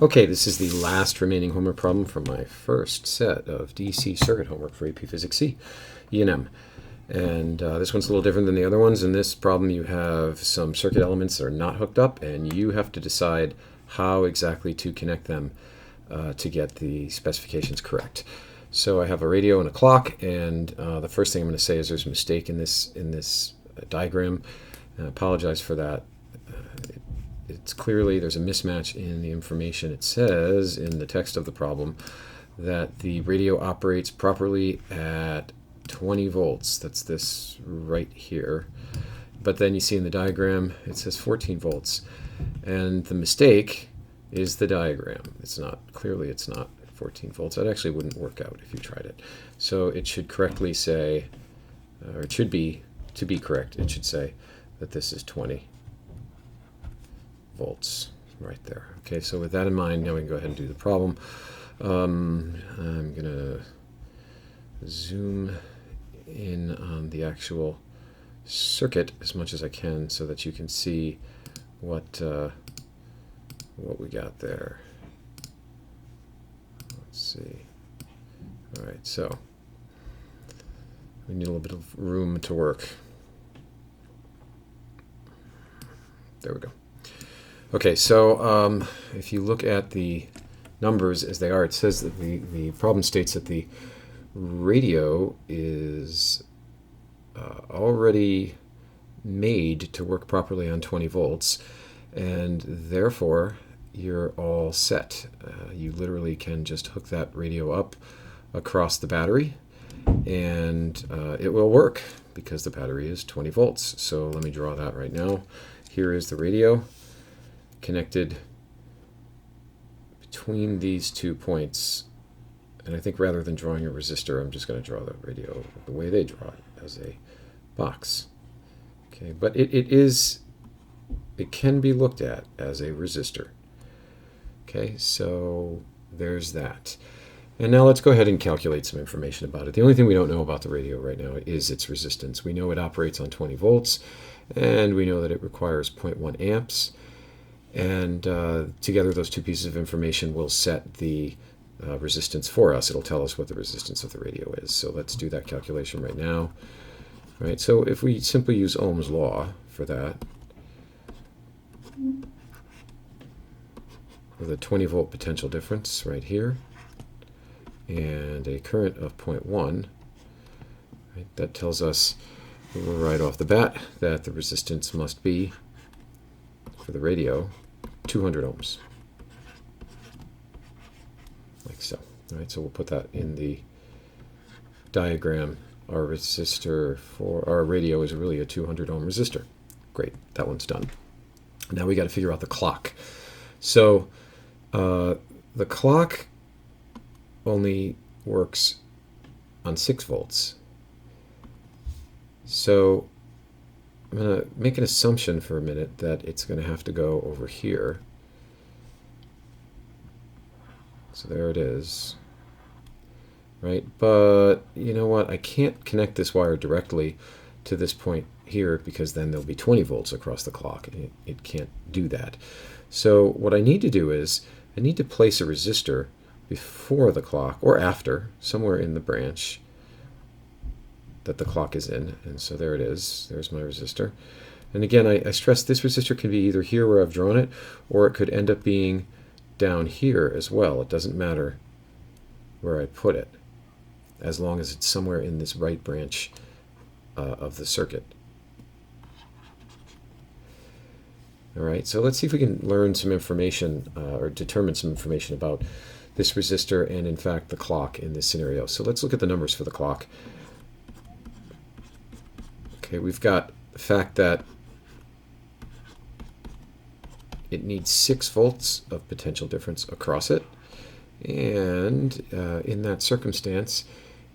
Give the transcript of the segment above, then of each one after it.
Okay, this is the last remaining homework problem from my first set of DC circuit homework for AP Physics C, E&M. And this one's a little different than the other ones. In this problem, you have some circuit elements that are not hooked up, and you have to decide how exactly to connect them to get the specifications correct. So I have a radio and a clock, and the first thing I'm going to say is there's a mistake in this diagram. I apologize for that. It's clearly there's a mismatch in the information. It says in the text of the problem that the radio operates properly at 20 volts. That's this right here. But then you see in the diagram it says 14 volts. And the mistake is the diagram. It's not 14 volts. That actually wouldn't work out if you tried it. So it should correctly say, or it should be, to be correct, it should say that this is 20 volts right there. Okay, so with that in mind, now we can go ahead and do the problem. I'm going to zoom in on the actual circuit as much as I can so that you can see what we got there. Let's see. All right, so we need a little bit of room to work. There we go. Okay, so if you look at the numbers as they are, it says that the problem states that the radio is already made to work properly on 20 volts, and therefore you're all set. You literally can just hook that radio up across the battery, and it will work because the battery is 20 volts. So let me draw that right now. Here is the radio connected between these 2 points, and I think rather than drawing a resistor, I'm just going to draw the radio the way they draw it, as a box. Okay, but it can be looked at as a resistor. Okay, so there's that. And now let's go ahead and calculate some information about it. The only thing we don't know about the radio right now is its resistance. We know it operates on 20 volts, and we know that it requires 0.1 amps. And together those two pieces of information will set the resistance for us. It'll tell us what the resistance of the radio is. So let's do that calculation right now. All right, so if we simply use Ohm's law for that, with a 20 volt potential difference right here, and a current of 0.1, right, that tells us right off the bat that the resistance must be, for the radio, 200 ohms. Like so. All right, so we'll put that in the diagram. Our resistor for our radio is really a 200 ohm resistor. Great, that one's done. Now we got to figure out the clock. So the clock only works on 6 volts. So I'm going to make an assumption for a minute that it's going to have to go over here. So there it is. Right? But you know what? I can't connect this wire directly to this point here because then there'll be 20 volts across the clock. And it can't do that. So what I need to do is I need to place a resistor before the clock or after, somewhere in the branch that the clock is in. And so there it is. There's my resistor. And again, I stress this resistor can be either here where I've drawn it, or it could end up being down here as well. It doesn't matter where I put it, as long as it's somewhere in this right branch of the circuit. All right, so let's see if we can learn some information or determine some information about this resistor and, in fact, the clock in this scenario. So let's look at the numbers for the clock. Okay, we've got the fact that it needs 6 volts of potential difference across it. And in that circumstance,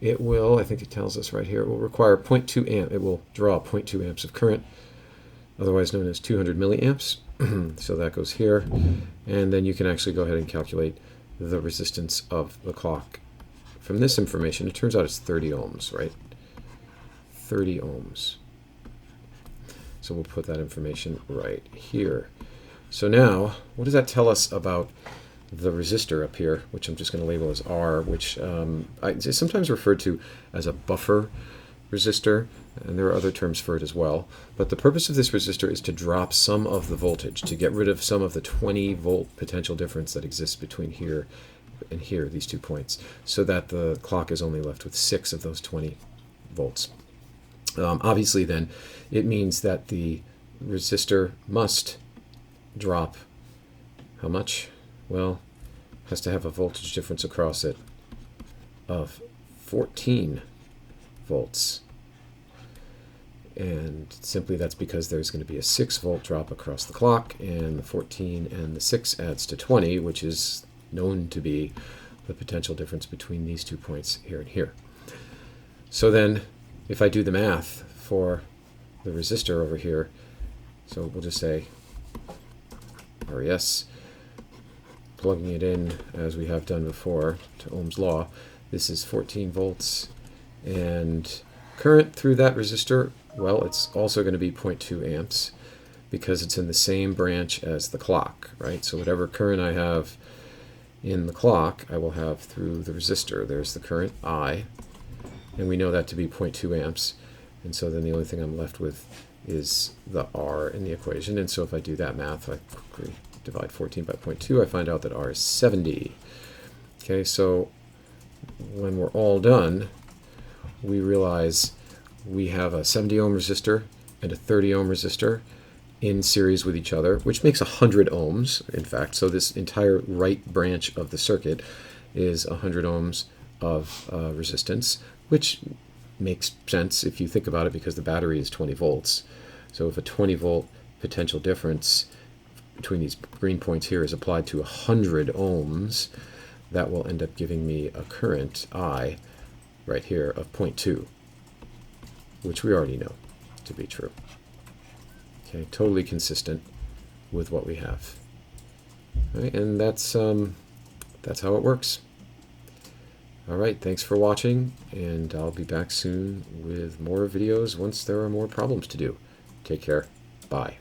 it will, I think it tells us right here, it will require 0.2 amp. It will draw 0.2 amps of current, otherwise known as 200 milliamps. So that goes here. And then you can actually go ahead and calculate the resistance of the clock. From this information, it turns out it's 30 ohms, right? 30 ohms. So we'll put that information right here. So now, what does that tell us about the resistor up here, which I'm just going to label as R, which is sometimes referred to as a buffer resistor, and there are other terms for it as well. But the purpose of this resistor is to drop some of the voltage, to get rid of some of the 20 volt potential difference that exists between here and here, these 2 points, so that the clock is only left with 6 of those 20 volts. Obviously then, it means that the resistor must drop how much? Well, has to have a voltage difference across it of 14 volts. And simply that's because there's going to be a 6 volt drop across the clock, and the 14 and the 6 adds to 20, which is known to be the potential difference between these 2 points here and here. So then, if I do the math for the resistor over here, so we'll just say RES, plugging it in as we have done before to Ohm's law, this is 14 volts, and current through that resistor, well, it's also going to be 0.2 amps because it's in the same branch as the clock, right? So whatever current I have in the clock, I will have through the resistor. There's the current I, and we know that to be 0.2 amps, and so then the only thing I'm left with is the R in the equation. And so if I do that math, I quickly divide 14 by 0.2, I find out that R is 70. Okay, so when we're all done, we realize we have a 70 ohm resistor and a 30 ohm resistor in series with each other, which makes 100 ohms, in fact. So this entire right branch of the circuit is 100 ohms of resistance, which makes sense if you think about it because the battery is 20 volts. So if a 20 volt potential difference between these green points here is applied to 100 ohms, that will end up giving me a current I right here of 0.2, which we already know to be true. Okay, totally consistent with what we have. All right, and that's how it works. All right, thanks for watching, and I'll be back soon with more videos once there are more problems to do. Take care. Bye.